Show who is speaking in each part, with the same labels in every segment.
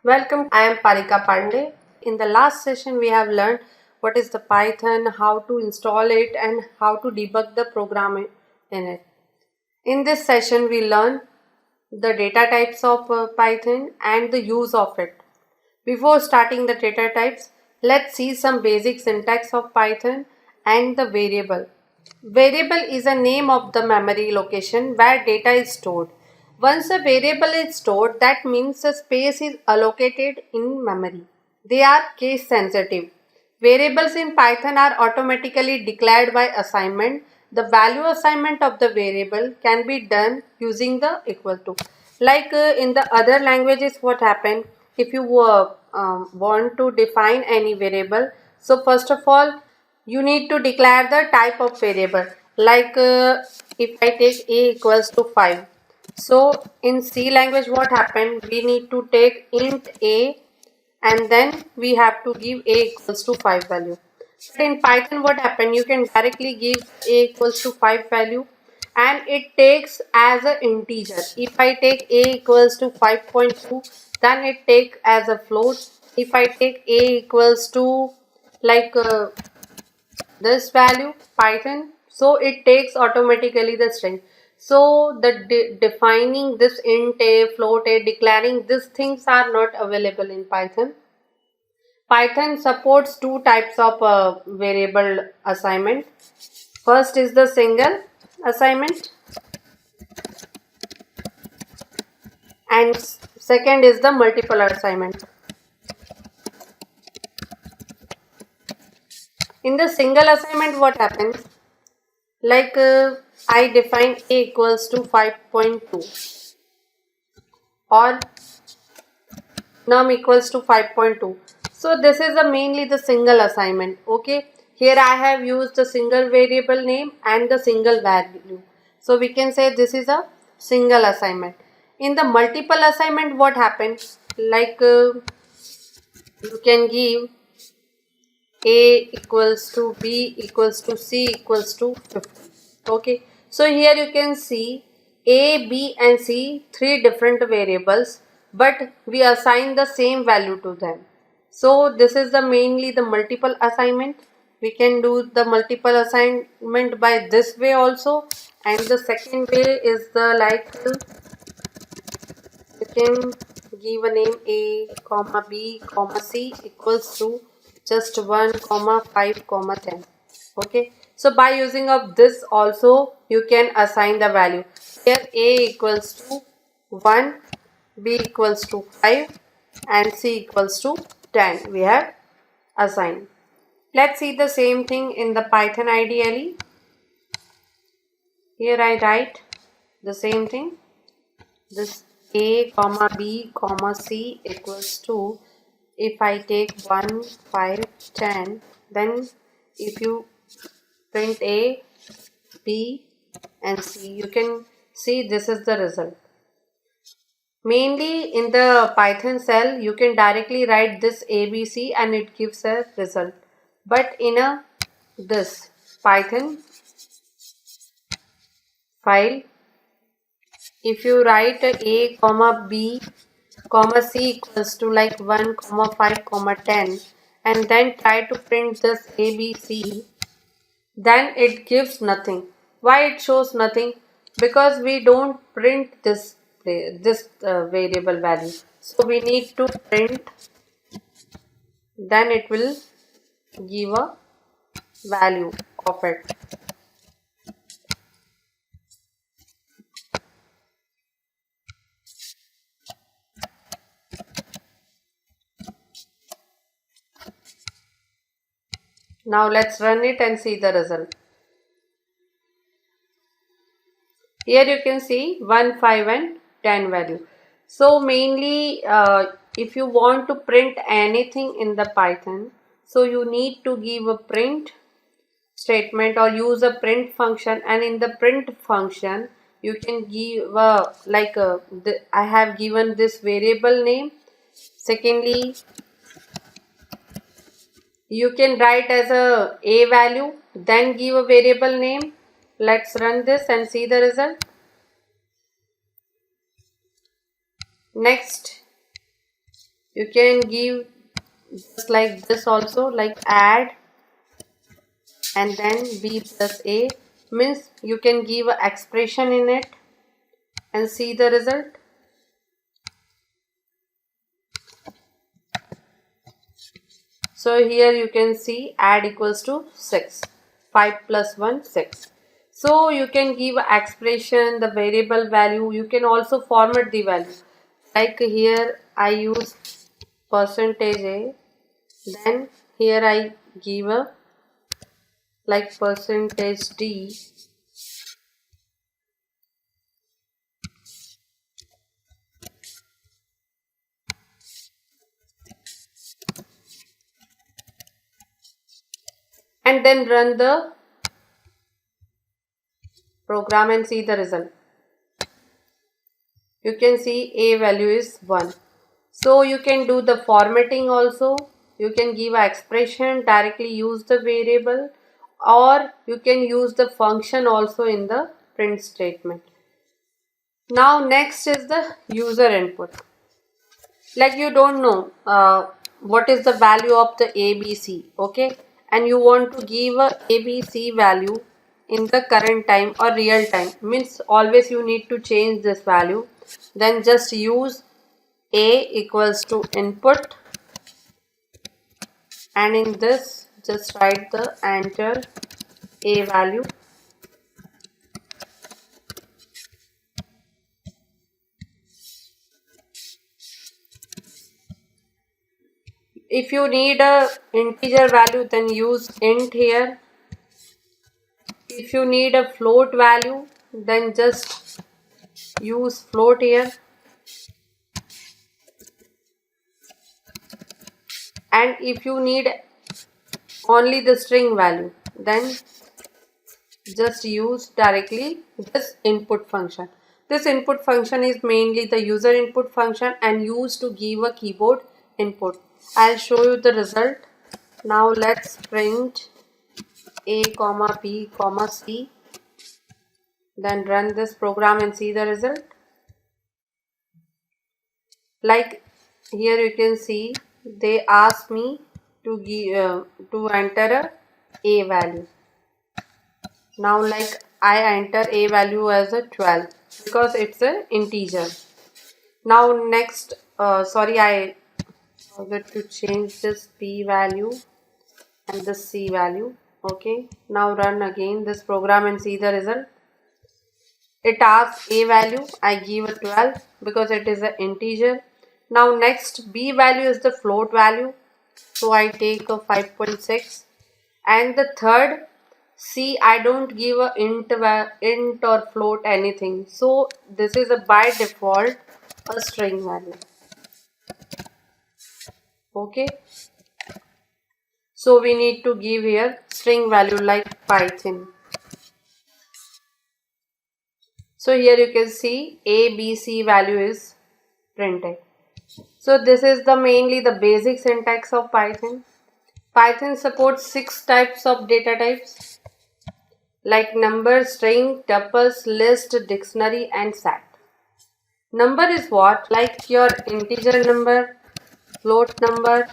Speaker 1: Welcome, I am Parika Pandey. In the last session, we have learned what is the Python, how to install it, and how to debug the program in it. In this session, we learn the data types of Python and the use of it. Before starting the data types, let's see some basic syntax of Python and the variable. Variable is a name of the memory location where data is stored. Once a variable is stored, that means a space is allocated in memory. They are case sensitive. Variables in Python are automatically declared by assignment. The value assignment of the variable can be done using the equal to. Like in the other languages, what happened if you want to define any variable? So first of all, you need to declare the type of variable. Like if I take a equals to 5. So in C language, what happened? We need to take int a and then we have to give a equals to 5 value. But in Python, what happened? You can directly give a equals to 5 value and it takes as an integer. If I take a equals to 5.2, then it take as a float. If I take a equals to like this value Python, so it takes automatically the string. So the defining this int a, float a, declaring these things are not available in Python. Python supports two types of variable assignment. First is the single assignment and second is the multiple assignment. In the single assignment, what happens? Like I define a equals to 5.2 or num equals to 5.2. So this is mainly the single assignment. Okay, here I have used the single variable name and the single value. So we can say this is a single assignment. In the multiple assignment, what happens? Like you can give a equals to b equals to c equals to 50. Okay, so here you can see a, b and c, three different variables, but we assign the same value to them. So this is the mainly the multiple assignment. We can do the multiple assignment by this way also, and the second way is the like you can give a name a comma b comma c equals to just 1 comma 5 comma 10. Okay, so by using of this also you can assign the value. Here a equals to 1, b equals to 5 and c equals to 10 we have assigned. Let's see the same thing in the Python IDLE. Here I write the same thing. This a comma b comma c equals to, if I take 1 5 10, then if you print a b and c, you can see this is the result. Mainly in the Python cell you can directly write this abc and it gives a result, but in a this Python file, if you write a comma b comma c equals to like 1 comma 5 comma 10 and then try to print this abc, then it gives nothing. Why it shows nothing? Because we don't print this variable value. So we need to print, then it will give a value of it. Now let's run it and see the result. Here you can see 1, 5 and 10 value. So mainly if you want to print anything in the Python, so you need to give a print statement or use a print function, and in the print function you can give I have given this variable name. Secondly, you can write as a value, then give a variable name. Let's run this and see the result. Next, You can give just like this also, like add and then b plus a, means you can give an expression in it and see the result. So here you can see add equals to 6. 5 plus 1, 6. So you can give expression, the variable value. You can also format the value. Like here I use percentage a. Then here I give a like percentage d. And then run the program and see the result. You can see a value is 1. So you can do the formatting also. You can give an expression, directly use the variable, or you can use the function also in the print statement. Now next is the user input. Like you don't know what is the value of the ABC, okay, and you want to give a ABC value in the current time or real time, means always you need to change this value. Then just use a equals to input, and in this just write the enter a value. If you need a integer value, then use int here. If you need a float value, then just use float here. And if you need only the string value, then just use directly this input function. This input function is mainly the user input function and used to give a keyboard input. I'll show you the result. Now let's print a comma b comma c. Then run this program and see the result. Like here you can see they ask me to give to enter a value. Now like I enter a value as a 12 because it's an integer. Now next sorry, I forgot to change this p value and this c value. Okay, now run again this program and see the result. It asks a value, I give a 12 because it is an integer. Now next b value is the float value, so I take a 5.6. And the third c, I don't give a int or float anything, so this is a by default a string value. Okay, so we need to give here string value like Python. So here you can see a b c value is printed. So this is the mainly the basic syntax of Python. Python supports 6 types of data types like number, string, tuples, list, dictionary and set. Number is what? Like your integer number, float number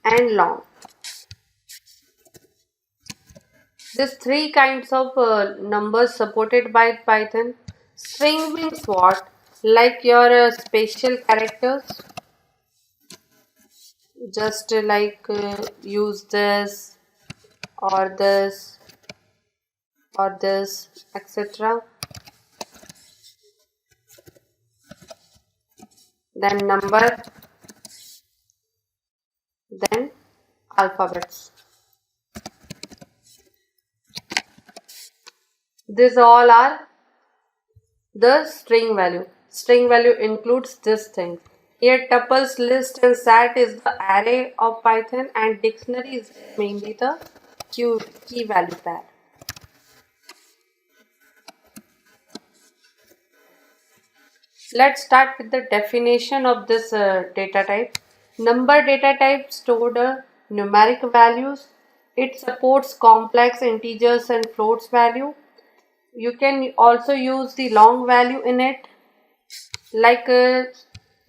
Speaker 1: and long. These 3 kinds of numbers supported by Python. String means what? Like your special characters. Just use this or this or this, etc. Then number, then alphabets. These all are the string value. String value includes this thing. Here tuples, list and set is the array of Python and dictionary is mainly the key value pair. Let's start with the definition of this data type. Number data type stored numeric values. It supports complex integers and floats value. You can also use the long value in it. Like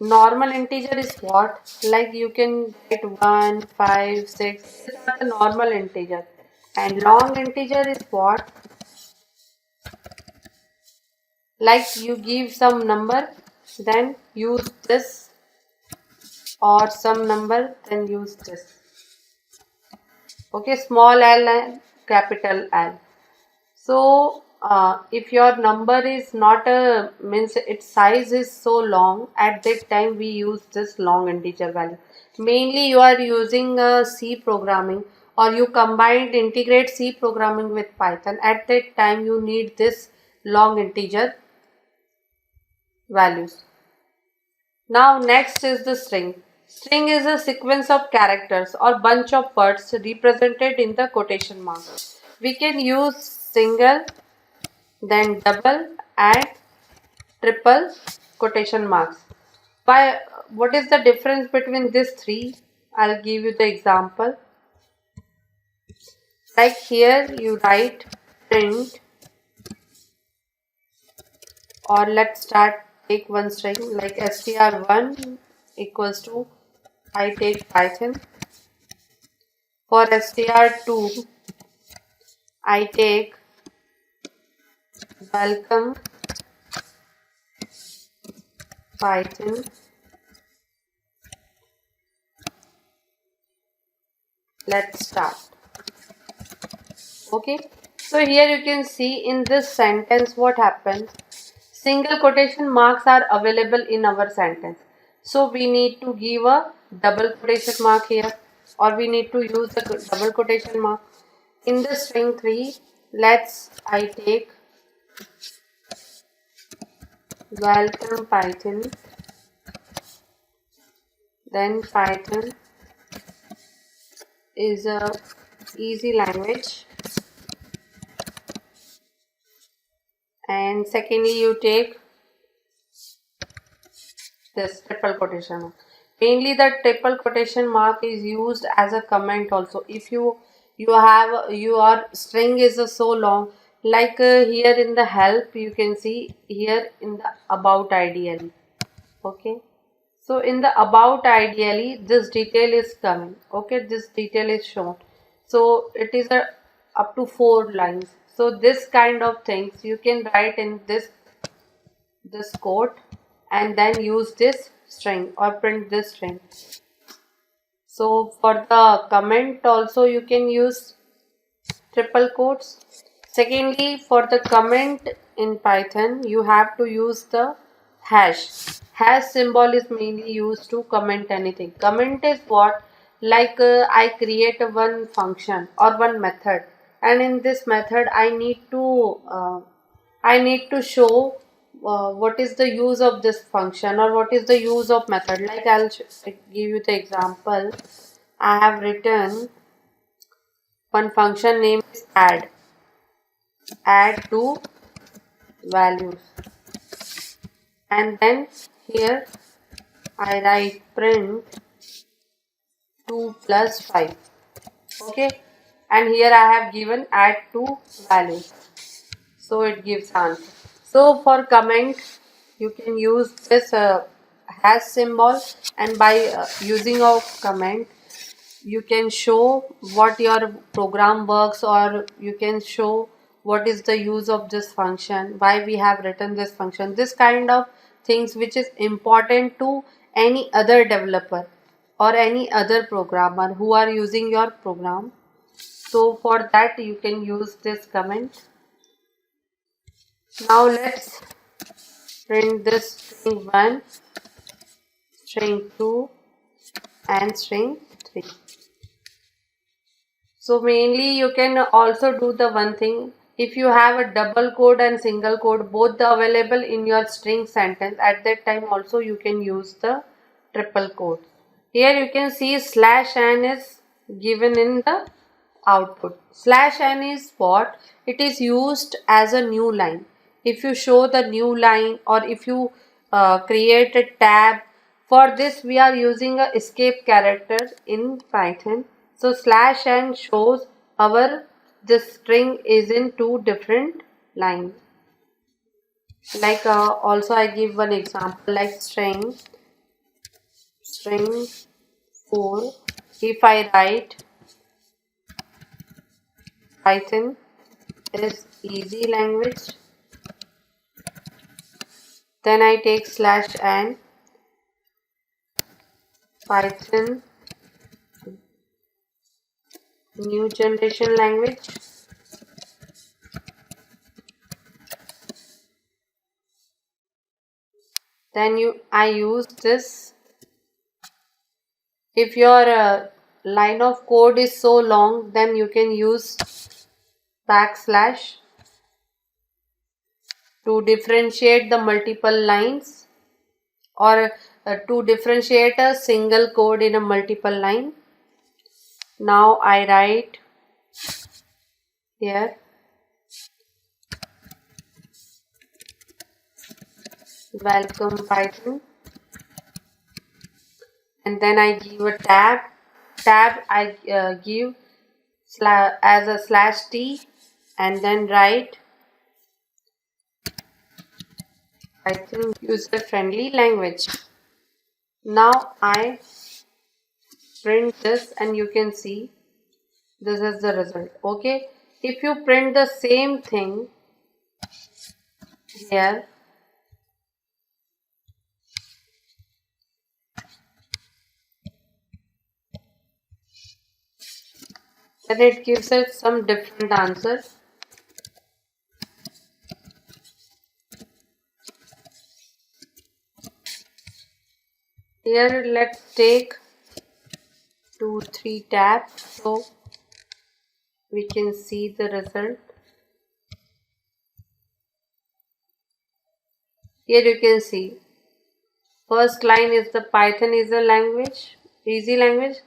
Speaker 1: Normal integer is what? Like you can write 1, 5, 6. These are the normal integer. And long integer is what? Like you give some number, then use this, or some number, then use this. Okay, small l and capital L. So if your number is not a means its size is so long, at that time we use this long integer value. Mainly you are using C programming, or you combined integrate C programming with Python. At that time you need this long integer values. Now next is the string. String is a sequence of characters or bunch of words represented in the quotation mark. We can use single, then double and triple quotation marks. By what is the difference between these three? I'll give you the example. Like here you write print, or let's start take one string like str1 equals to I take Python. For str2 I take welcome Python. Let's start. Okay, so here you can see in this sentence what happens. Single quotation marks are available in our sentence, so we need to give a double quotation mark here, or we need to use the double quotation mark. In the string 3, I take welcome Python, then Python is a easy language, and secondly you take this triple quotation mark. Mainly the triple quotation mark is used as a comment also. If you have your string is so long, like here in the help you can see here in the about ideally. Okay, so in the about ideally this detail is coming. Okay, this detail is shown, so it is a up to 4 lines. So this kind of things you can write in this code, and then use this string or print this string. So for the comment also you can use triple quotes. Secondly, for the comment in Python you have to use the hash. Hash symbol is mainly used to comment anything. Comment is what? Like I create one function or one method, and in this method I need to show what is the use of this function, or what is the use of method. Like I'll give you the example. I have written one function name is add to values, and then here I write print 2 plus 5. Okay, and here I have given add to values, so it gives answer. So for comment you can use this hash symbol, and by using of comment you can show what your program works, or you can show what is the use of this function, why we have written this function, this kind of things which is important to any other developer or any other programmer who are using your program. So for that you can use this comment. Now let's print this string 1, string 2 and string 3. So mainly you can also do the one thing. If you have a double quote and single quote both available in your string sentence, at that time also you can use the triple quote. Here you can see slash n is given in the output. Slash n is what? It is used as a new line. If you show the new line, or if you create a tab, for this we are using a escape character in Python. So slash n shows our this string is in 2 different lines. Like also I give one example like string string 4. If I write Python is easy language, then I take /n Python new generation language. Then I use this. If your line of code is so long, then you can use backslash to differentiate the multiple lines, or to differentiate a single code in a multiple line. Now I write here welcome Python, and then I give a tab I give as a /t, and then write Python user friendly language. Now I print this, and you can see this is the result. Okay, if you print the same thing here, then it gives us some different answer. Here let's take 2-3 tabs so we can see the result. Here you can see first line is the Python is a language, easy language.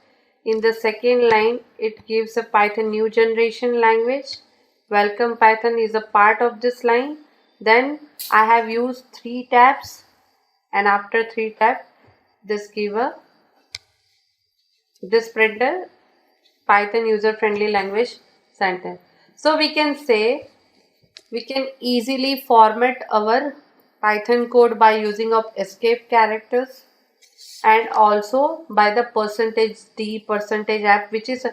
Speaker 1: In the second line it gives a Python new generation language. Welcome Python is a part of this line. Then I have used 3 tabs, and after 3 tabs this give a this printer Python user friendly language sentence. So we can say we can easily format our Python code by using of escape characters, and also by the %d %app, which is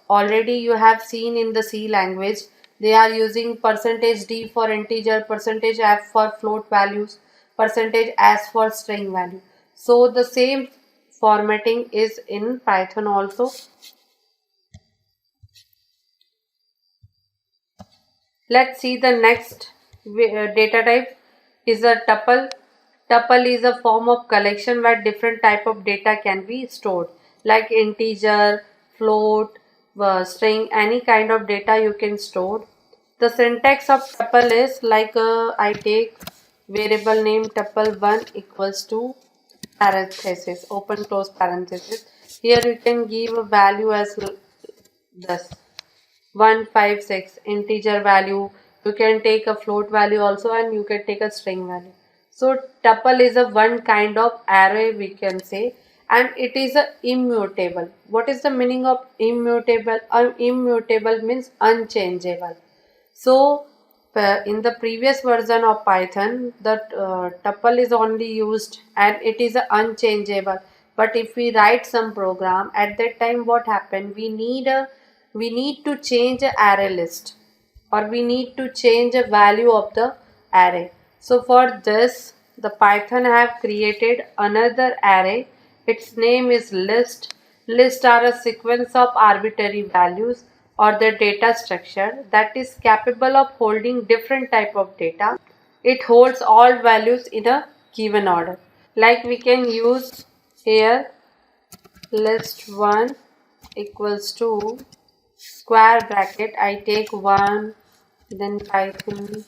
Speaker 1: already you have seen in the C language. They are using %d for integer, %f for float values, %s for string value. So the same formatting is in Python also. Let's see the next data type is a tuple. Tuple is a form of collection where different type of data can be stored, like integer, float, string, any kind of data you can store. The syntax of tuple is like I take variable name tuple1 equals to parenthesis, open close parenthesis. Here you can give a value as this 156 integer value. You can take a float value also, and you can take a string value. So tuple is a one kind of array we can say, and it is a immutable. What is the meaning of immutable? Immutable means unchangeable. So in the previous version of Python, the tuple is only used and it is unchangeable. But if we write some program, at that time what happened? We need to change a array list, or we need to change a value of the array. So for this, the Python have created another array. Its name is list. List are a sequence of arbitrary values or the data structure that is capable of holding different type of data. It holds all values in a given order. Like we can use here list1 equals to square bracket, I take 1, then Python,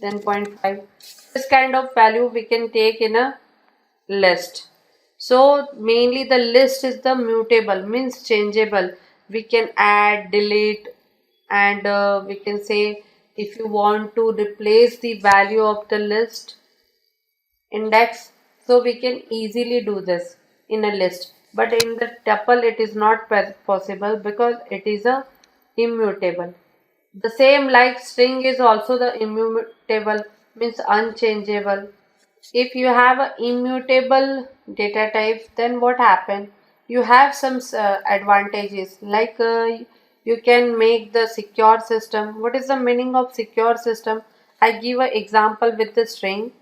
Speaker 1: then 0.5. This kind of value we can take in a list. So mainly the list is the mutable, means changeable. We can add, delete, and we can say if you want to replace the value of the list index, so we can easily do this in a list. But in the tuple it is not possible because it is a immutable. The same like string is also the immutable, means unchangeable. If you have a immutable data type, then what happen? You have some advantages, like you can make the secure system. What is the meaning of secure system? I give an example with the string.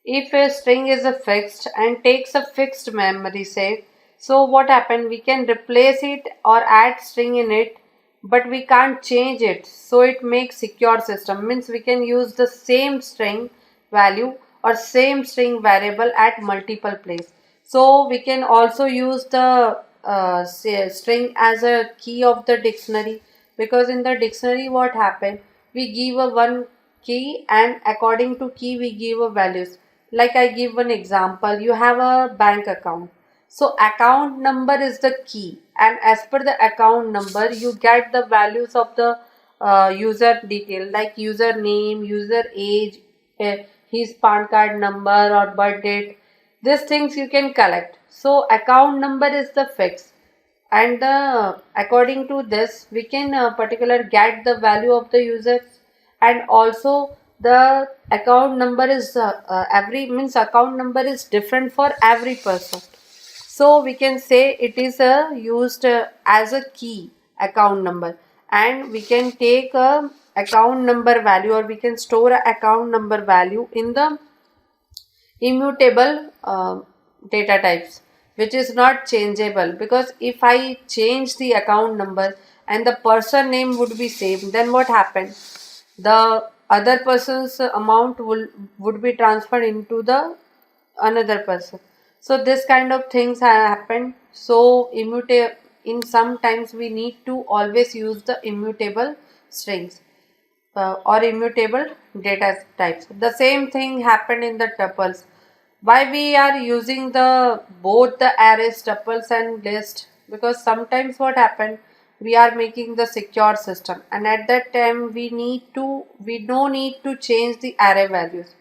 Speaker 1: If a string is a fixed and takes a fixed memory, say, so what happen? We can replace it or add string in it, but we can't change it. So it makes secure system, means we can use the same string value or same string variable at multiple places. So we can also use the string as a key of the dictionary, because in the dictionary what happen, we give a one key and according to key we give a values. Like I give one example, you have a bank account, so account number is the key, and as per the account number you get the values of the user detail, like user name, user age, his PAN card number or birth date. These things you can collect. So account number is the fix, and according to this we can particular get the value of the users, and also the account number is every means account number is different for every person. So we can say it is used as a key account number, and we can take a account number value, or we can store a account number value in the immutable data types, which is not changeable, because if I change the account number and the person name would be same, then what happened, the other person's amount would be transferred into the another person. So this kind of things have happened. So immutable, in sometimes we need to always use the immutable strings or immutable data types. The same thing happened in the tuples. Why we are using the both the arrays, tuples and list? Because sometimes what happened, we are making the secure system, and at that time we no need to change the array values.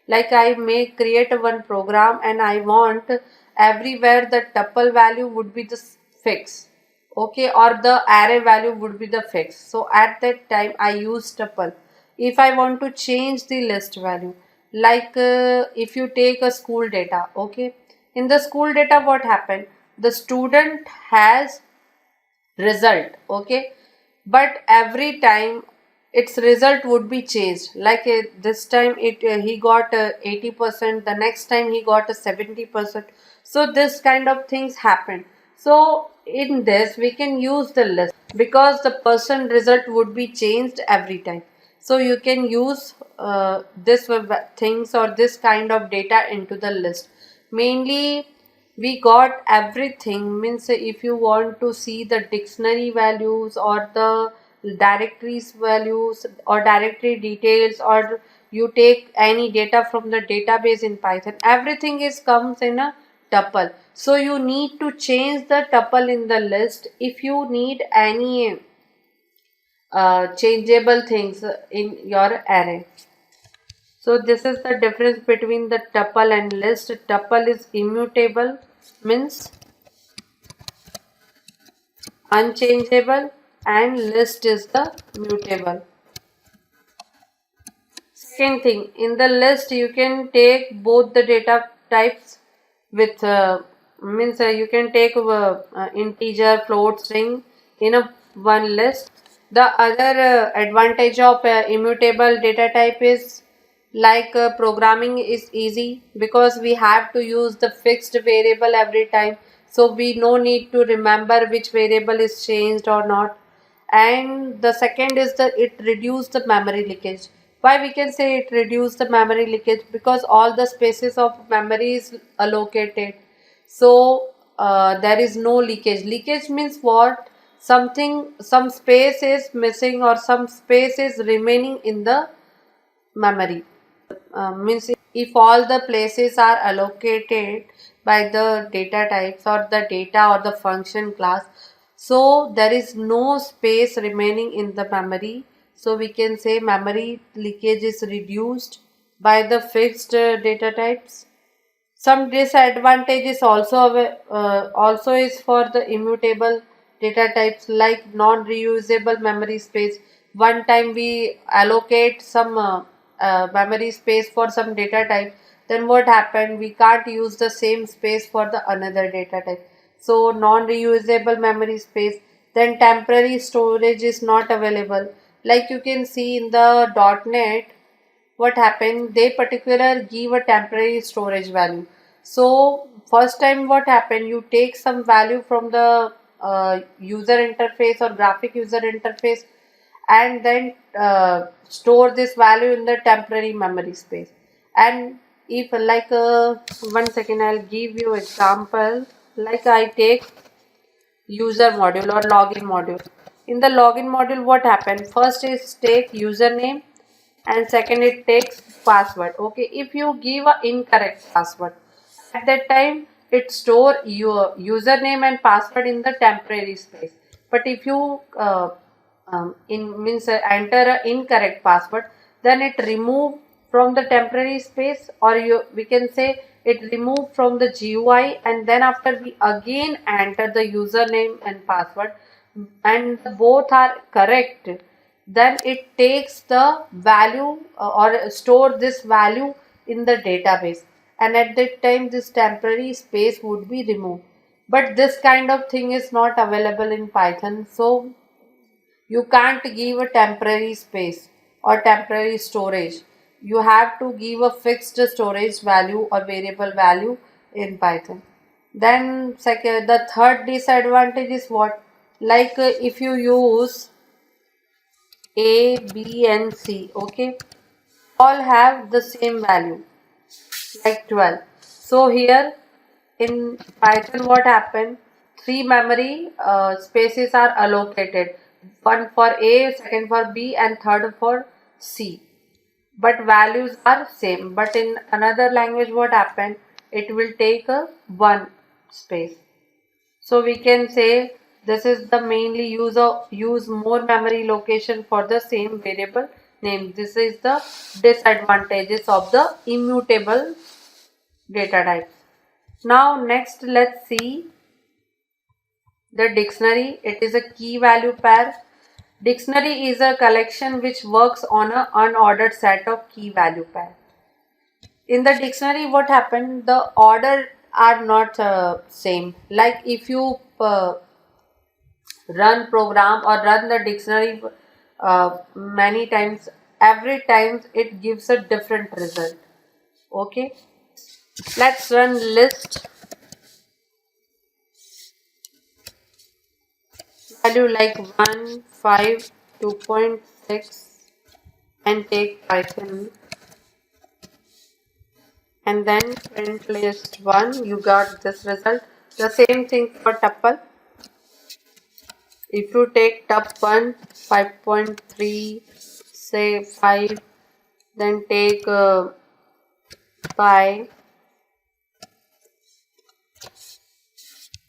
Speaker 1: Like I may create one program and I want everywhere the tuple value would be the fix, okay, or the array value would be the fix. So at that time I use tuple. If I want to change the list value, like if you take a school data, okay, in the school data what happened, the student has result, okay, but every time its result would be changed, like this time he got 80%, the next time he got a 70%. So this kind of things happen. So in this we can use the list, because the person result would be changed every time. So you can use this things or this kind of data into the list. Mainly we got everything, means if you want to see the dictionary values or the directories values or directory details, or you take any data from the database in Python, everything is comes in a tuple. So you need to change the tuple in the list if you need any changeable things in your array. So this is the difference between the tuple and list. Tuple is immutable, means unchangeable, and list is the mutable. Second thing, in the list you can take both the data types with means you can take integer, float, string in a one list. The other advantage of immutable data type is, like programming is easy, because we have to use the fixed variable every time, so we no need to remember which variable is changed or not. And the second is that it reduce the memory leakage. Why we can say it reduce the memory leakage? Because all the spaces of memory is allocated, so there is no leakage. Leakage means what? Something, some space is missing or some space is remaining in the memory. Means if all the places are allocated by the data types or the data or the function class, so there is no space remaining in the memory. So we can say memory leakage is reduced by the fixed data types. Some disadvantages also is for the immutable data types, like non-reusable memory space. One time we allocate some memory space for some data type, then what happened, we can't use the same space for the another data type. So non-reusable memory space, then temporary storage is not available. Like you can see in the .NET, what happened, they particular give a temporary storage value. So first time what happened, you take some value from the user interface or graphic user interface, and then store this value in the temporary memory space. And if like 1 second, I'll give you example. Like I take user module or login module. In the login module, what happened, first is take username, and second it takes password. Okay, if you give a incorrect password, at that time it store your username and password in the temporary space. But if you enter a incorrect password, then it remove from the temporary space, or we can say it remove from the GUI, and then after we again enter the username and password, and both are correct, then it takes the value or store this value in the database, and at that time this temporary space would be removed. But this kind of thing is not available in Python, so you can't give a temporary space or temporary storage. You have to give a fixed storage value or variable value in Python. Then second, the third disadvantage is what? Like if you use A, B and C, okay, all have the same value, like 12. So here in Python, what happened? Three memory spaces are allocated. One for A, second for B and third for C. But values are same. But in another language, what happened? It will take a one space. So we can say this is the mainly use more memory location for the same variable name. This is the disadvantages of the immutable data types. Now next let's see the dictionary. It is a key value pair. Dictionary is a collection which works on an unordered set of key value pair. In the dictionary, what happened? The order are not same. Like if you run program or run the dictionary many times, every time it gives a different result. Okay, let's run list value like 1, 5, 2.6 and take Python, and then print list 1. You got this result. The same thing for tuple. If you take tup1 5.3, say 5, then take pi,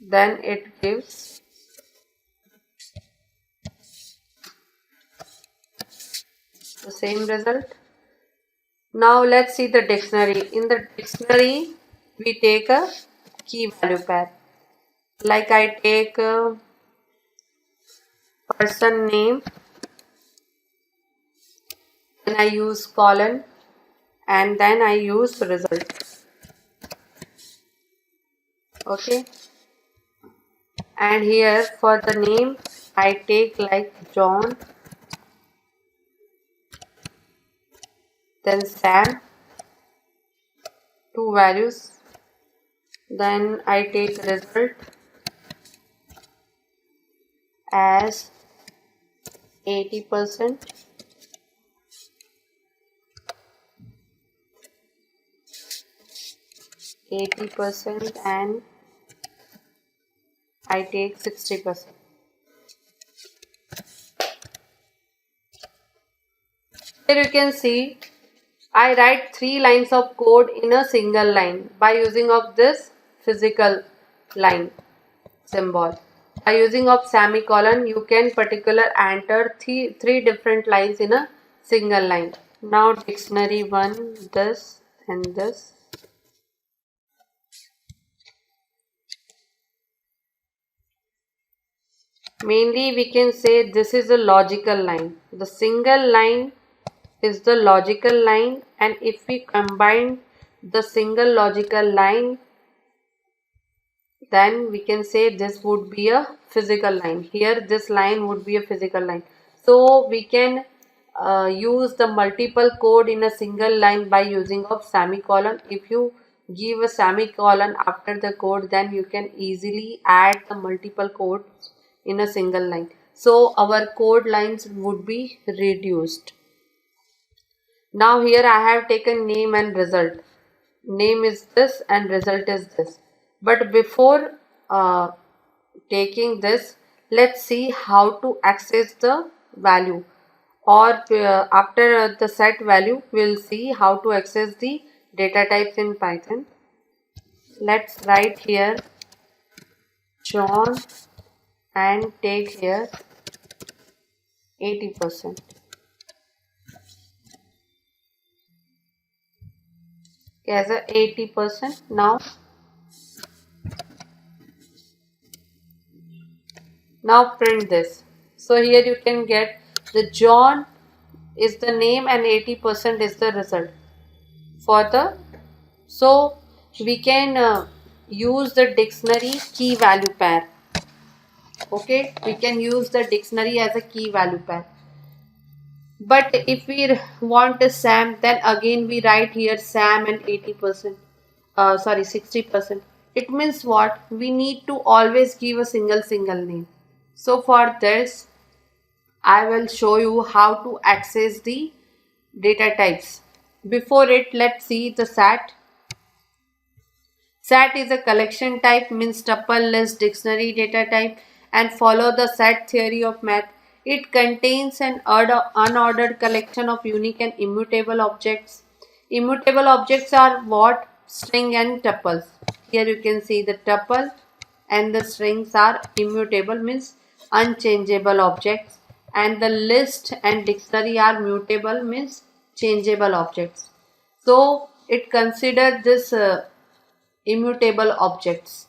Speaker 1: then it gives the same result. Now let's see the dictionary. In the dictionary, we take a key value pair. Like I take a person name, then I use colon, and then I use result. Okay, and here for the name I take like John, then Sam, two values, then I take result as 80%, and I take 60%. Here you can see I write 3 lines of code in a single line by using of this physical line symbol. By using of semicolon, you can particular enter three different lines in a single line. Now dictionary 1, this and this. Mainly we can say this is a logical line. The single line is the logical line, and if we combine the single logical line, then we can say this would be a physical line. Here this line would be a physical line. So we can use the multiple code in a single line by using of semicolon. If you give a semicolon after the code, then you can easily add the multiple codes in a single line. So our code lines would be reduced. Now here I have taken name and result. Name is this and result is this. But before taking this, let's see how to access the value, or after the set value we'll see how to access the data types in Python. Let's write here John and take here 80%. As a 80%. Now print this. So here you can get the John is the name and 80% is the result for the. So we can use the dictionary key value pair. Okay, we can use the dictionary as a key value pair. But if we want a Sam, then again we write here Sam and 80%. 60%. It means what? We need to always give a single name. So for this, I will show you how to access the data types. Before it, let's see the SAT. SAT is a collection type, means tuple, list, dictionary data type, and follow the SAT theory of math. It contains an unordered collection of unique and immutable objects. Immutable objects are what? String and tuples. Here you can see the tuple and the strings are immutable, means unchangeable objects, and the list and dictionary are mutable, means changeable objects. So it considers this immutable objects.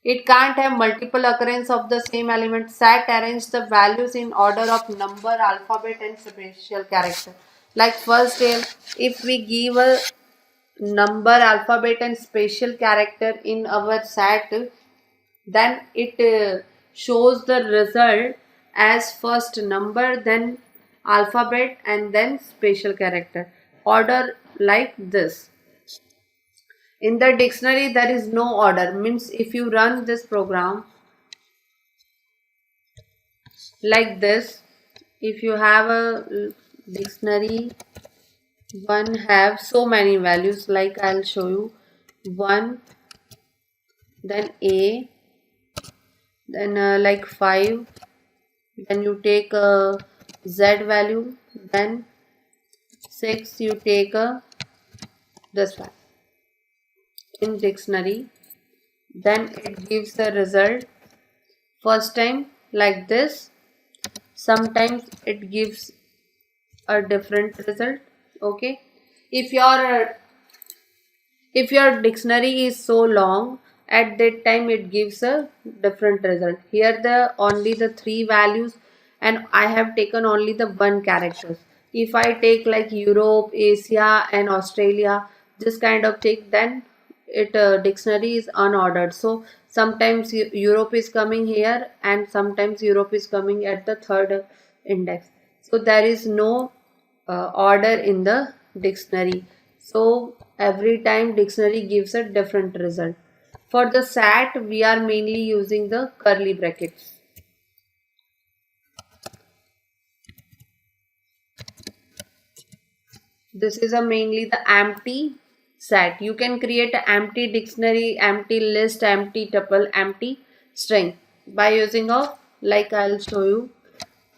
Speaker 1: It can't have multiple occurrence of the same element. SAT arrange the values in order of number, alphabet and special character. Like first, if we give a number, alphabet and special character in our SAT, then it shows the result as first number, then alphabet and then special character. Order like this. In the dictionary there is no order, means if you run this program like this, if you have a dictionary, one have so many values, like I'll show you 1, then A, then like 5, then you take a Z value, then 6 you take a this one in dictionary, then it gives the result first time like this, sometimes it gives a different result. Okay, if your dictionary is so long, at that time it gives a different result. Here the only the 3 values and I have taken only the 1 characters. If I take like Europe, Asia and Australia, this kind of thing, then it dictionary is unordered. So sometimes Europe is coming here and sometimes Europe is coming at the 3rd index. So there is no order in the dictionary. So every time dictionary gives a different result. For the SAT, we are mainly using the curly brackets. This is mainly the empty SAT. You can create an empty dictionary, empty list, empty tuple, empty string by using of, like I'll show you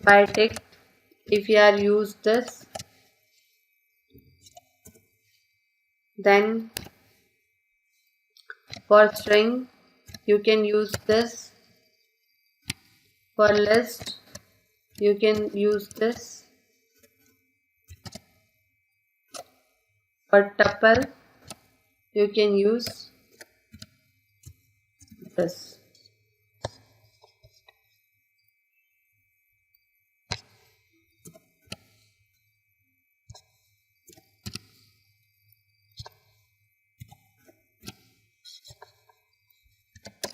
Speaker 1: by tick. If you are use this, then for string you can use this, for list you can use this, for tuple you can use this.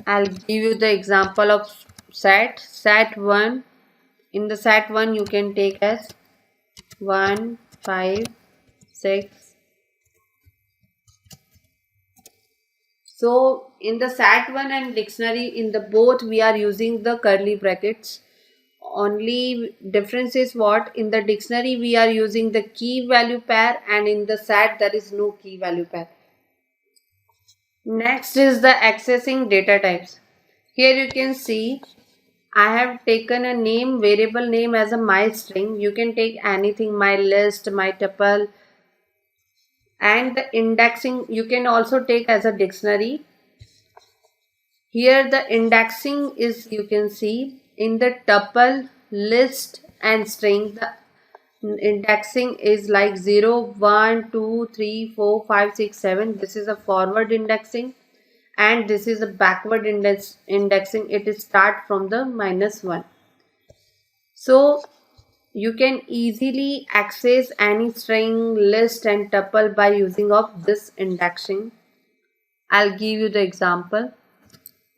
Speaker 1: I'll give you the example of set1. In the set1 you can take as 1, 5, 6. So in the sat1 and dictionary, in the both we are using the curly brackets. Only difference is what? In the dictionary we are using the key value pair, and in the sat there is no key value pair. Next is the accessing data types. Here you can see I have taken a name, variable name as a my string. You can take anything, my list, my tuple, and the indexing you can also take as a dictionary. Here the indexing is, you can see in the tuple, list and string, the indexing is like 0, 1, 2, 3, 4, 5, 6, 7. This is a forward indexing, and this is a backward indexing. It is start from the -1. So you can easily access any string, list and tuple by using of this indexing. I'll give you the example.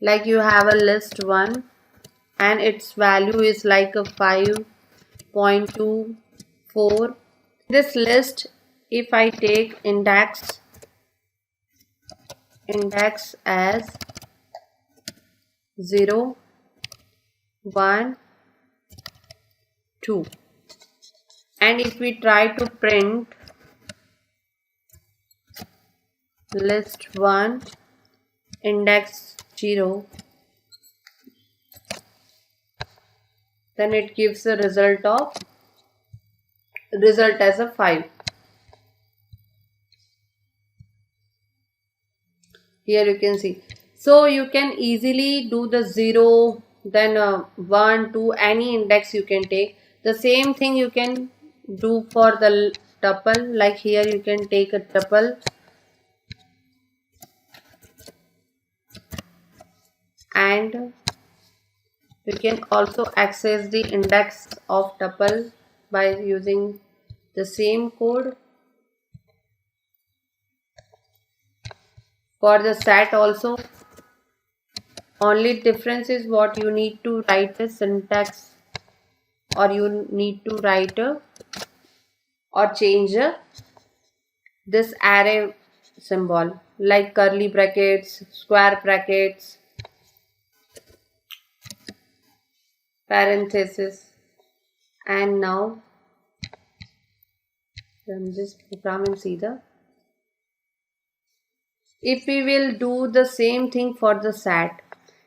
Speaker 1: Like you have a list 1 and its value is like a 5.24. This list, if I take index as 0, 1, 2, and if we try to print list 1 index 0, then it gives a result as a 5. Here you can see. So you can easily do the 0, then 1, 2, any index you can take. The same thing you can do for the tuple. Like here you can take a tuple and you can also access the index of tuple by using the same code. For the sat also, only difference is what you need to write a syntax, or you need to write or change this array symbol, like curly brackets, square brackets, parenthesis. And now run this program and see the. If we will do the same thing for the sat,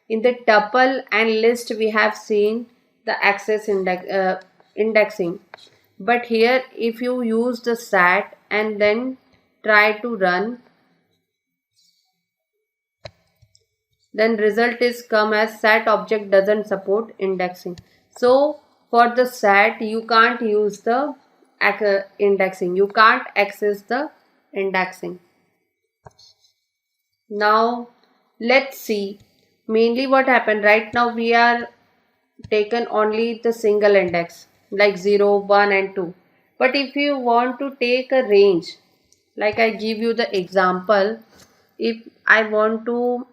Speaker 1: in the tuple and list we have seen the access indexing, but here if you use the sat and then try to run, then result is come as sat object doesn't support indexing. So for the sat you can't use the indexing, you can't access the indexing. Now let's see mainly what happened. Right now we are taken only the single index like 0, 1 and 2. But if you want to take a range, like I give you the example, if I want to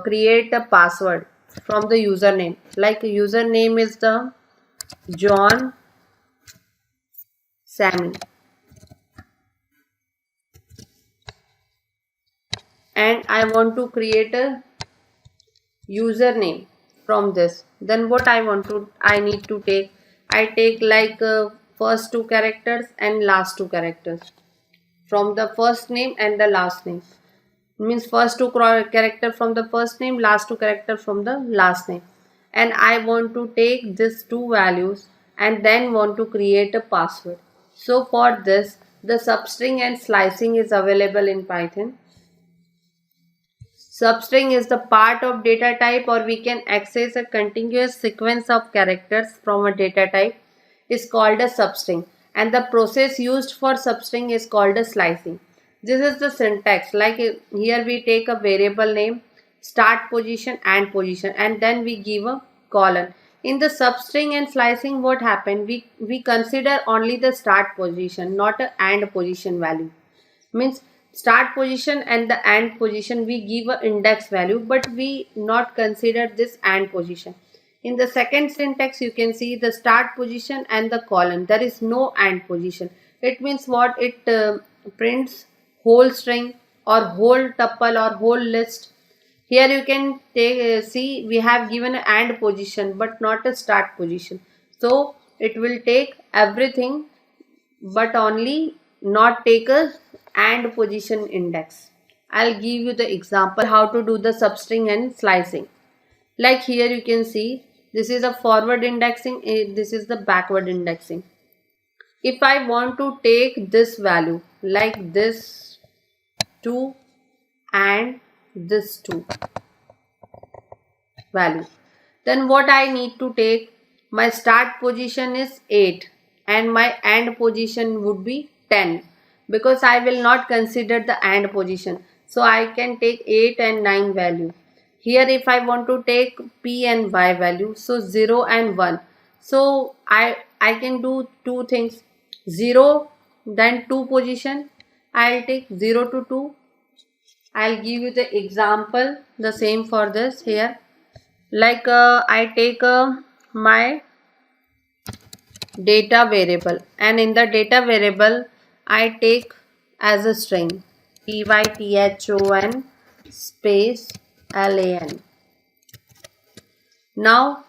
Speaker 1: create a password from the username, like username is the John Sammy, and I want to create a username from this, then what I need to take, I take like first 2 characters and last 2 characters from the first name and the last name. Means first 2 character from the first name, last 2 character from the last name, and I want to take these 2 values and then want to create a password. So for this, the substring and slicing is available in Python. Substring is the part of data type, or we can access a continuous sequence of characters from a data type, is called a substring, and the process used for substring is called a slicing. This is the syntax. Like here we take a variable name, start position, and position, and then we give a colon. In the substring and slicing, what happened? We consider only the start position, not a and position value. Means start position and the end position we give a index value, but we not consider this end position. In the second syntax you can see the start position and the colon, there is no end position. It means what? It prints whole string or whole tuple or whole list. Here you can take see we have given an end position but not a start position, so it will take everything but only not take a and position index. I'll give you the example how to do the substring and slicing. Like here you can see this is a forward indexing, this is the backward indexing. If I want to take this value like this 2 and this 2 value, then what I need to take, my start position is 8 and my end position would be 10, because I will not consider the end position, so I can take 8 and 9 value. Here if I want to take p and y value, so 0 and 1, so I can do two things, 0 then 2 position, I'll take 0 to 2. I'll give you the example the same for this here. Like I take my data variable, and in the data variable I take as a string python space lan. Now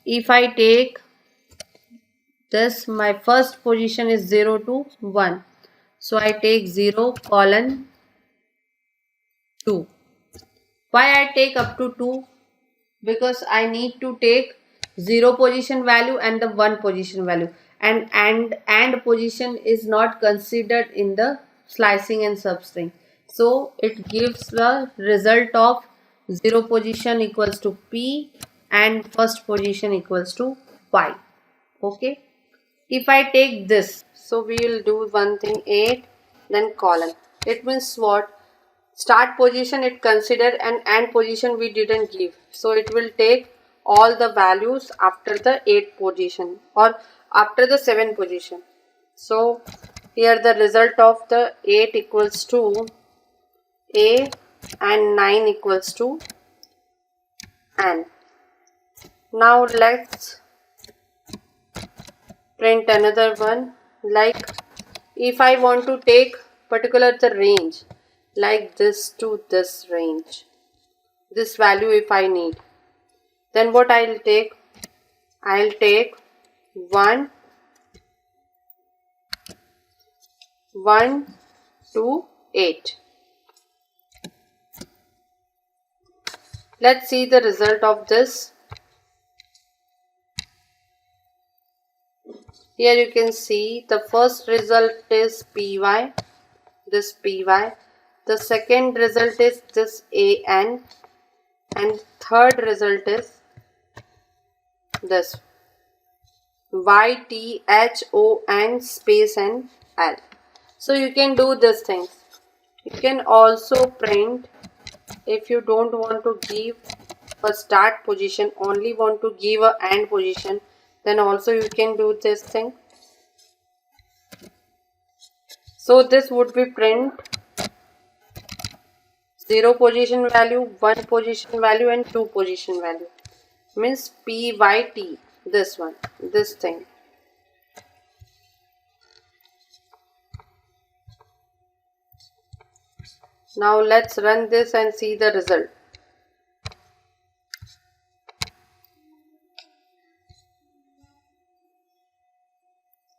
Speaker 1: if I take this, my first position is 0 to 1, so I take 0 colon 2. Why I take up to 2? Because I need to take 0 position value and the 1 position value, and position is not considered in the slicing and substring, so it gives the result of 0 position equals to p and first position equals to y. Okay, if I take this, so we will do one thing, 8 then colon. It means what? Start position it considered and end position we didn't give, so it will take all the values after the 8 position or after the 7 position. So here the result of the 8 equals to a and 9 equals to n. Now let's print another one. Like if I want to take particular the range, like this to this range, this value if I need, then what I'll take? I'll take 1 to 8. Let's see the result of this. Here you can see the first result is py, this py. The second result is this an, and third result is this ython space and l. So you can do these things. You can also print, if you don't want to give a start position, only want to give a end position, then also you can do this thing. So this would be print 0 position value, 1 position value and 2 position value, means pyt, this one, this thing. Now let's run this and see the result.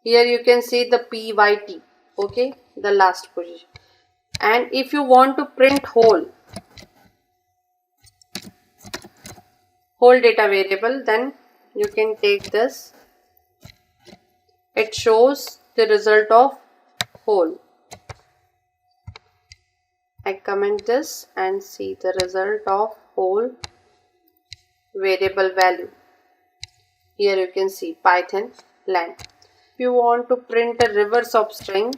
Speaker 1: Here you can see the pyt, okay, the last position. And if you want to print whole data variable, then you can take this. It shows the result of whole. I comment this and see the result of whole variable value. Here you can see Python len. If you want to print a reverse of string,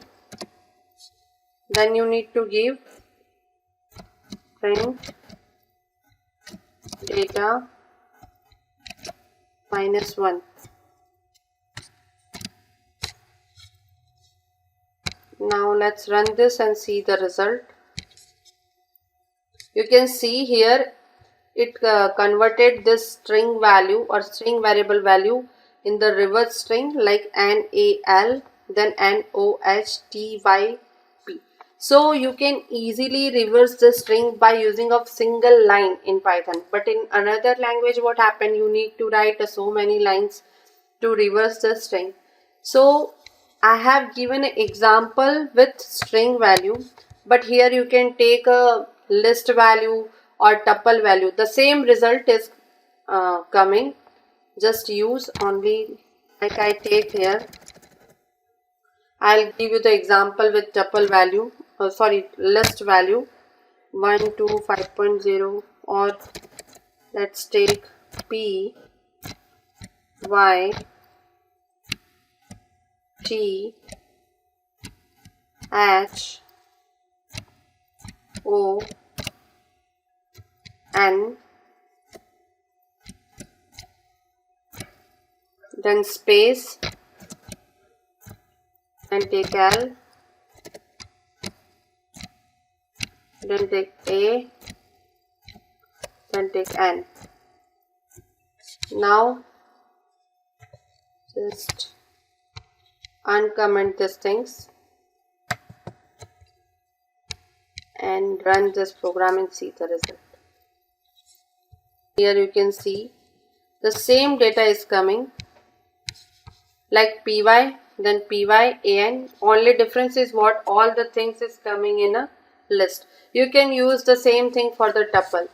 Speaker 1: then you need to give print data -1. Now let's run this and see the result. You can see here it converted this string value or string variable value in the reverse string like NAL, then NOHTYP. So you can easily reverse the string by using a single line in Python. But in another language, what happened? You need to write so many lines to reverse the string. So I have given an example with string value, but here you can take a list value or tuple value. The same result is coming. Just use only like I take here. I'll give you the example with tuple value, list value 1 to 5.0, or let's take P, Y, T, H, O, N, then space, and take L, then take A, then take N. Now just uncomment these things and run this program and see the result. Here you can see the same data is coming like PY, then PY, AN. Only difference is what all the things is coming in a list. You can use the same thing for the tuple.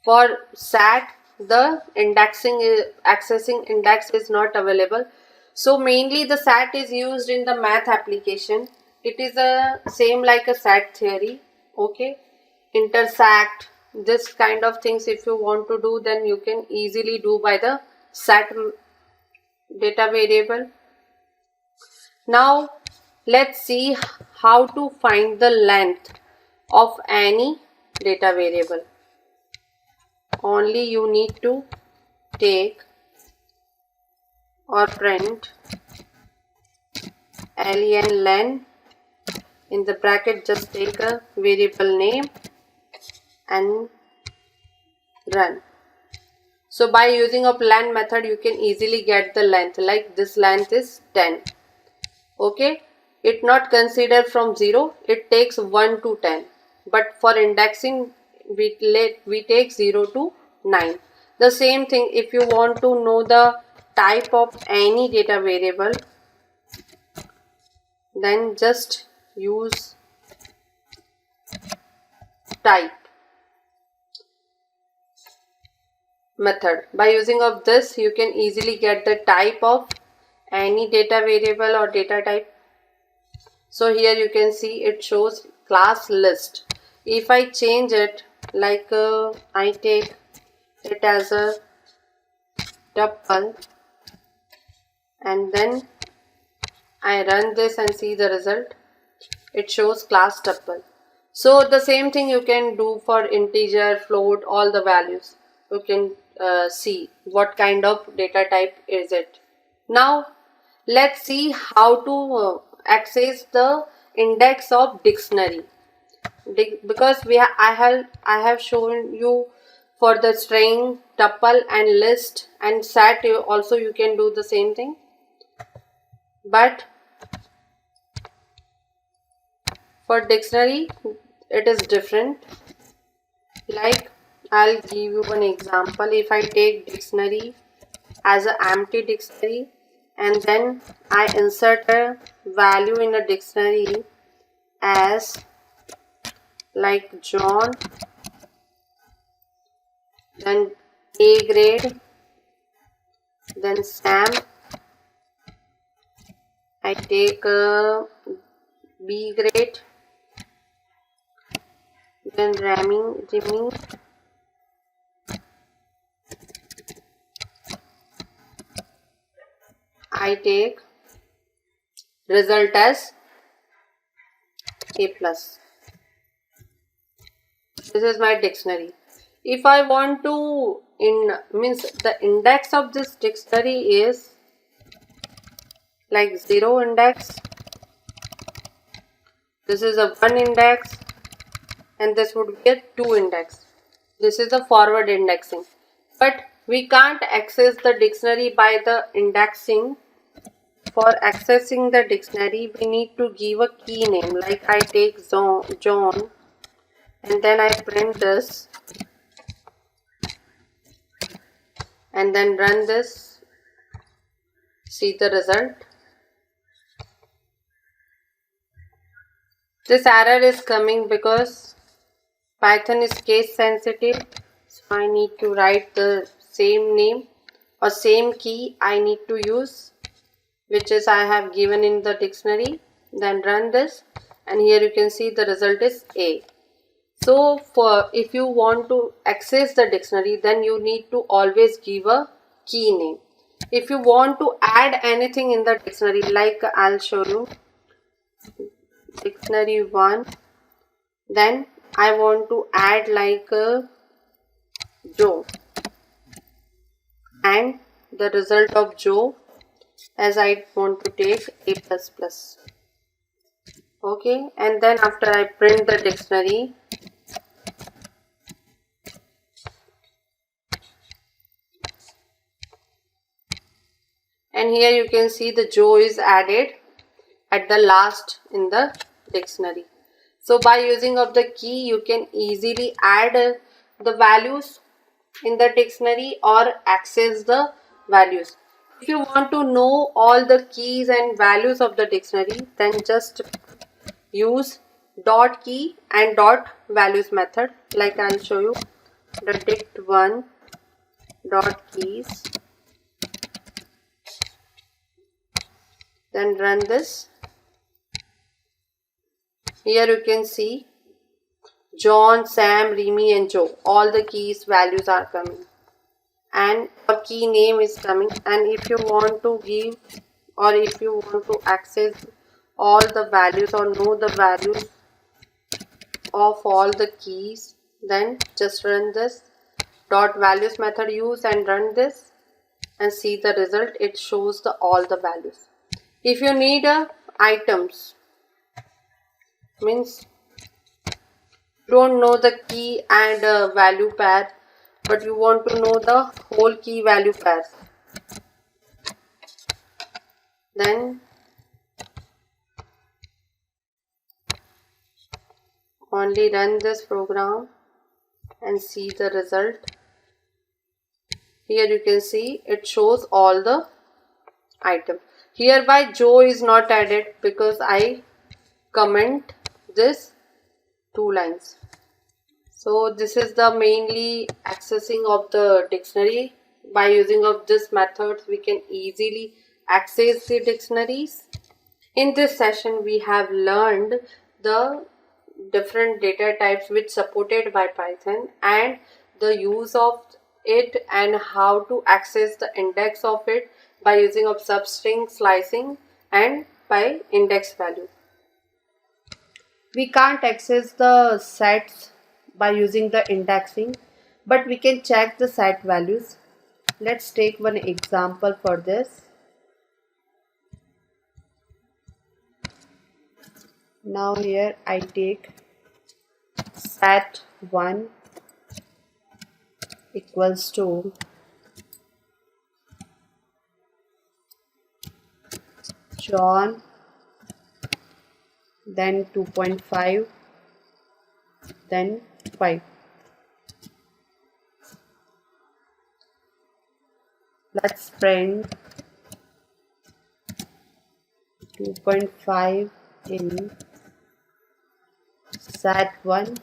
Speaker 1: For SAT, the accessing index is not available. So mainly the SAT is used in the math application. It is a same like a SAT theory. Okay, intersect, this kind of things if you want to do, then you can easily do by the SAT data variable. Now let's see how to find the length of any data variable. Only you need to take or print len, in the bracket just take a variable name and run. So by using of len method you can easily get the length, like this length is 10. Okay, it not considered from 0, it takes 1 to 10, but for indexing we take 0 to 9. The same thing, if you want to know the type of any data variable, then just use type method. By using of this you can easily get the type of any data variable or data type. So here you can see it shows class list. If I change it like I take it as a tuple and then I run this and see the result, it shows class tuple. So the same thing you can do for integer, float, all the values. You can see what kind of data type is it. Now let's see how to access the index of dictionary. Because I have shown you for the string, tuple and list and SAT also you can do the same thing, but for dictionary it is different. Like I'll give you one example. If I take dictionary as an empty dictionary and then I insert a value in a dictionary as like John, then A grade, then Sam, I take a B grade, then Jimmy, I take result as A plus. This is my dictionary. If I want to means the index of this dictionary is like 0 index, This is a 1 index and this would be a 2 index. This is the forward indexing. But we can't access the dictionary by the indexing. For accessing the dictionary, we need to give a key name. Like I take John and then I print this and then run this. See the result. This error is coming because Python is case sensitive. So I need to write the same name or same key I need to use, which is I have given in the dictionary. Then run this and here you can see the result is A. So if you want to access the dictionary, then you need to always give a key name. If you want to add anything in the dictionary, like I'll show you dictionary 1, then I want to add like Joe and the result of Joe as I want to take A++. Okay, and then after I print the dictionary, and here you can see the Joe is added at the last in the dictionary. So by using of the key, you can easily add the values in the dictionary or access the values. If you want to know all the keys and values of the dictionary, then just use dot key and dot values method. Like I'll show you the dict1 dot keys. Then run this. Here you can see John, Sam, Remy and Joe. All the keys values are coming and a key name is coming. And if you want to give or if you want to access all the values or know the values of all the keys, then just run this dot values method use and run this and see the result. It shows all the values. If you need items, means don't know the key and value pair, but you want to know the whole key value pairs, then only run this program and see the result. Here you can see it shows all the items. Hereby Joe is not added because I comment this 2 lines. So this is the mainly accessing of the dictionary. By using of this method, we can easily access the dictionaries. In this session, we have learned the different data types which supported by Python and the use of it and how to access the index of it by using of substring slicing and by index value. We can't access the sets by using the indexing, but we can check the set values. Let's take one example for this. Now here I take set 1 equals to John, then 2.5, then 5. Let's print 2.5 in set 1.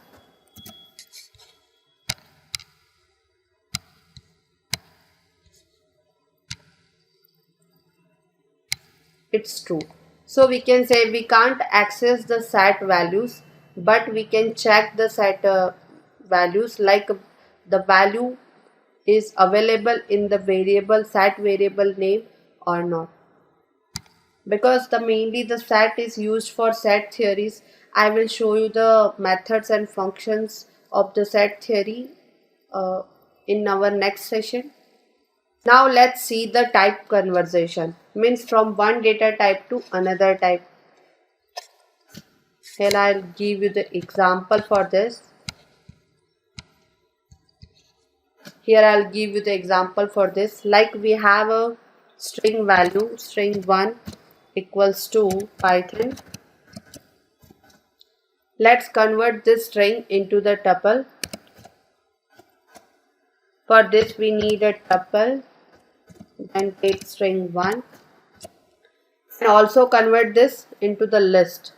Speaker 1: It's true. So we can say we can't access the set values, but we can check the set values, like the value is available in the variable set variable name or not. Because mainly the set is used for set theories, I will show you the methods and functions of the set theory in our next session. Now let's see the type conversion, means from one data type to another type. Here I'll give you the example for this. Here I'll give you the example for this. Like we have a string value, string 1 equals to Python. Let's convert this string into the tuple. For this we need a tuple, then take string 1 and also convert this into the list.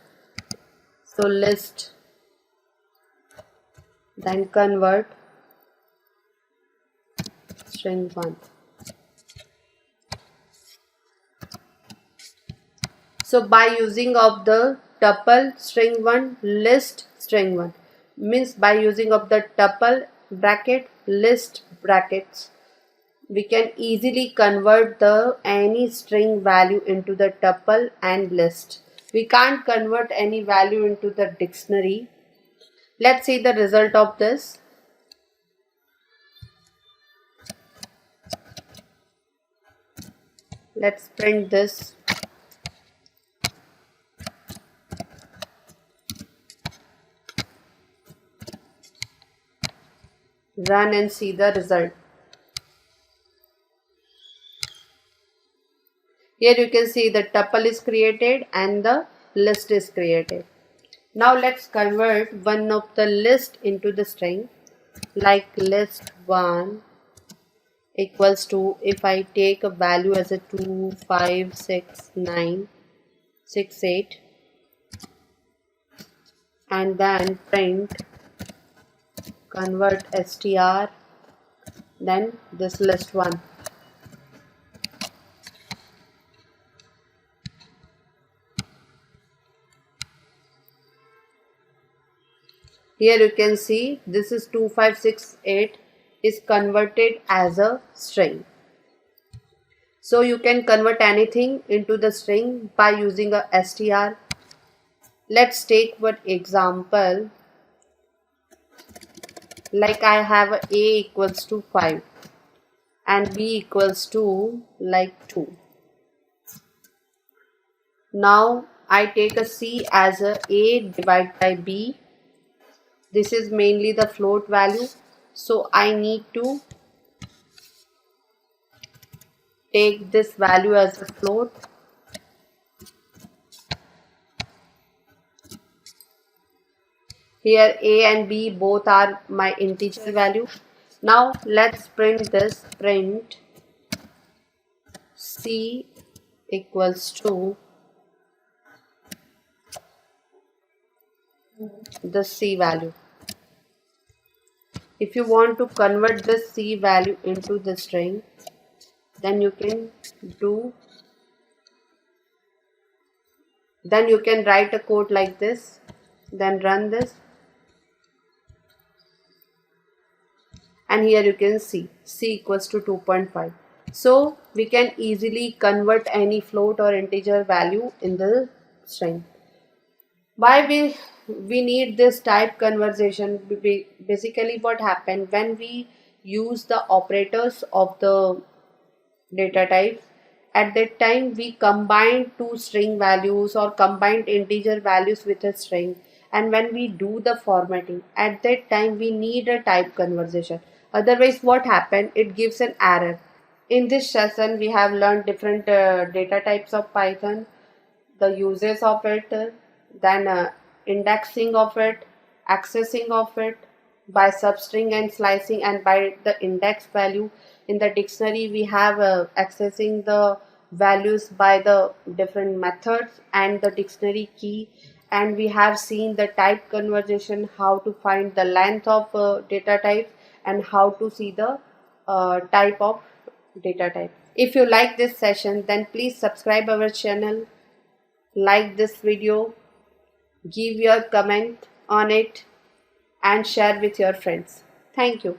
Speaker 1: So list, then convert string 1. So by using of the tuple string 1, list string 1, means by using of the tuple bracket, list brackets, we can easily convert the any string value into the tuple and list. We can't convert any value into the dictionary. Let's see the result of this. Let's print this. Run and see the result. Here you can see the tuple is created and the list is created. Now let's convert one of the list into the string, like list 1 equals to, if I take a value as a 2, 5, 6, 9, 6, 8 and then print convert str, then this list 1. Here you can see this is 2568 is converted as a string. So you can convert anything into the string by using a str. Let's take one example. Like I have a equals to 5 and b equals to like 2. Now I take a c as a divided by b. This is mainly the float value, so I need to take this value as a float. Here a and b both are my integer value. Now let's print this, print c equals to the c value. If you want to convert this c value into the string, then you can write a code like this, then run this, and here you can see c equals to 2.5. So we can easily convert any float or integer value in the string. Why we need this type conversion? Basically what happened when we use the operators of the data types, at that time we combine two string values or combined integer values with a string, and when we do the formatting, at that time we need a type conversion. Otherwise what happened, it gives an error. In this session we have learned different data types of Python, the uses of it, then indexing of it, accessing of it by substring and slicing, and by the index value. In the dictionary we have accessing the values by the different methods and the dictionary key, and we have seen the type conversion, how to find the length of data types and how to see the type of data type. If you like this session, then please subscribe our channel, like this video, give your comment on it and share with your friends. Thank you.